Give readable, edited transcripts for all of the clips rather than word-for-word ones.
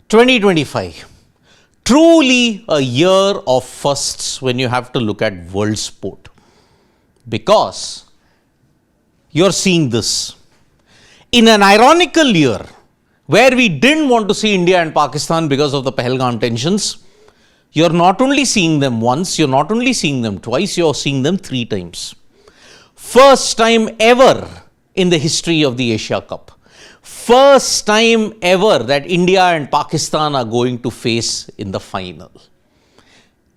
2025, truly a year of firsts when you have to look at world sport, because you're seeing this. In an ironical year where we didn't want to see India and Pakistan because of the Pahalgam tensions, you're not only seeing them once, you're not only seeing them twice, you're seeing them 3 times. First time ever in the history of the Asia Cup. First time ever that India and Pakistan are going to face in the final.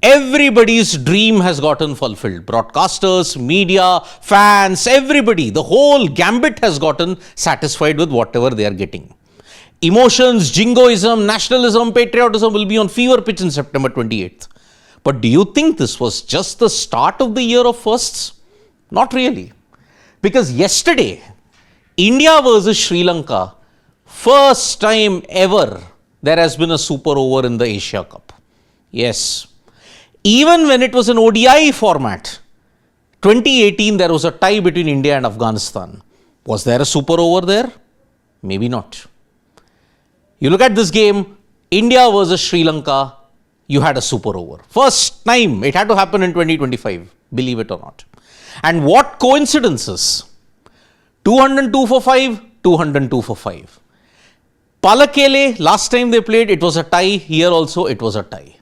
Everybody's dream has gotten fulfilled. Broadcasters, media, fans, everybody, the whole gambit has gotten satisfied with whatever they are getting. Emotions, jingoism, nationalism, patriotism will be on fever pitch in September 28th. But do you think this was just the start of the year of firsts? Not really. Because yesterday, India versus Sri Lanka, first time ever there has been a super over in the Asia Cup. Yes. Even when it was an ODI format, 2018 there was a tie between India and Afghanistan. Was there a super over there? Maybe not. You look at this game, India versus Sri Lanka, you had a super over. First time, it had to happen in 2025, believe it or not. And what coincidences? 202 for 5, 202 for 5. Palakele, last time they played, it was a tie. Here also, it was a tie.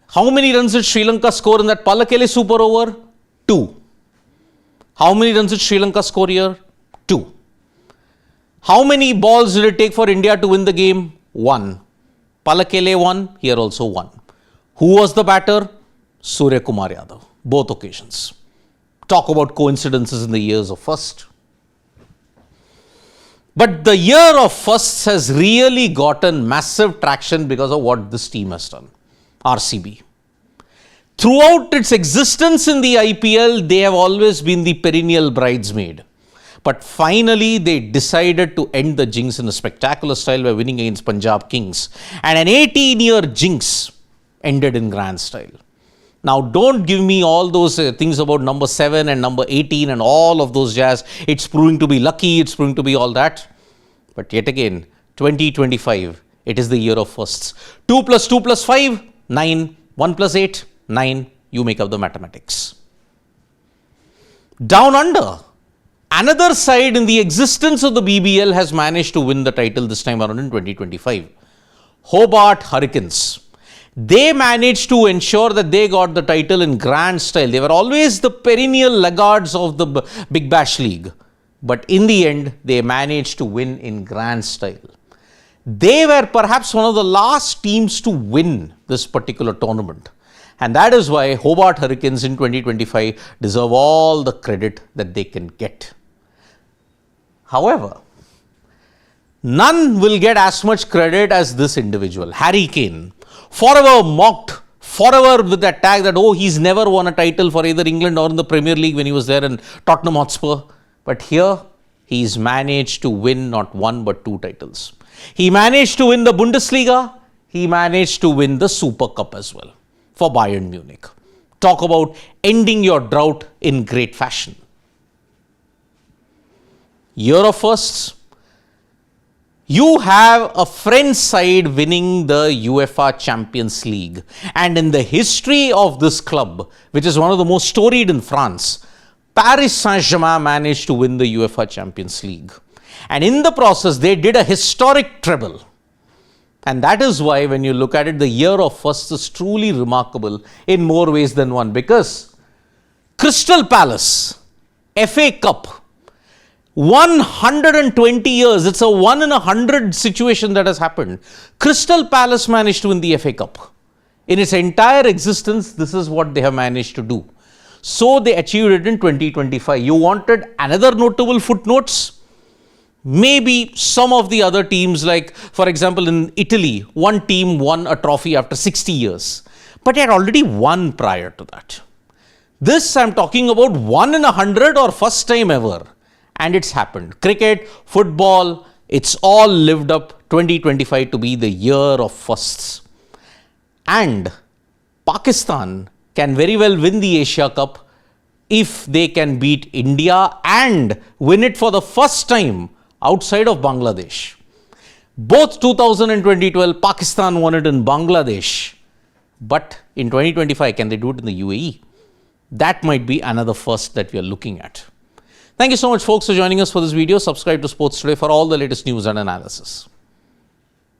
How many runs did Sri Lanka score in that Palakele super over? 2. How many runs did Sri Lanka score here? 2. How many balls did it take for India to win the game? 1. Palakele won, here also 1. Who was the batter? Surya Kumar Yadav. Both occasions. Talk about coincidences in the years of first. But the year of firsts has really gotten massive traction because of what this team has done. RCB. Throughout its existence in the IPL, they have always been the perennial bridesmaid. But finally, they decided to end the jinx in a spectacular style by winning against Punjab Kings. And an 18-year jinx ended in grand style. Now, don't give me all those things about number 7 and number 18 and all of those jazz. It's proving to be lucky, it's proving to be all that. But yet again, 2025, it is the year of firsts. 2 plus 2 plus 5, 9. 1 plus 8, 9. You make up the mathematics. Down under, another side in the existence of the BBL has managed to win the title this time around in 2025. Hobart Hurricanes. They managed to ensure that they got the title in grand style. They were always the perennial laggards of the Big Bash League. But in the end, they managed to win in grand style. They were perhaps one of the last teams to win this particular tournament. And that is why Hobart Hurricanes in 2025 deserve all the credit that they can get. However, none will get as much credit as this individual, Harry Kane. Forever mocked, forever with that tag that, oh, he's never won a title for either England or in the Premier League when he was there in Tottenham Hotspur. But here, he's managed to win not 1 but 2 titles. He managed to win the Bundesliga. He managed to win the Super Cup as well for Bayern Munich. Talk about ending your drought in great fashion. Year of firsts. You have a French side winning the UEFA Champions League. And in the history of this club, which is one of the most storied in France, Paris Saint-Germain managed to win the UEFA Champions League. And in the process, they did a historic treble. And that is why when you look at it, the year of firsts is truly remarkable in more ways than one. Because Crystal Palace, FA Cup, 120 years, it's a 1 in 100 situation that has happened. Crystal Palace managed to win the FA Cup. In its entire existence, this is what they have managed to do. So they achieved it in 2025. You wanted another notable footnotes? Maybe some of the other teams, like for example in Italy, one team won a trophy after 60 years. But they had already won prior to that. This I'm talking about 1 in 100 or first time ever. And it's happened. Cricket, football, it's all lived up 2025 to be the year of firsts. And Pakistan can very well win the Asia Cup if they can beat India and win it for the first time outside of Bangladesh. Both 2000 and 2012, Pakistan won it in Bangladesh. But in 2025, can they do it in the UAE? That might be another first that we are looking at. Thank you so much, folks, for joining us for this video. Subscribe to Sports Today for all the latest news and analysis.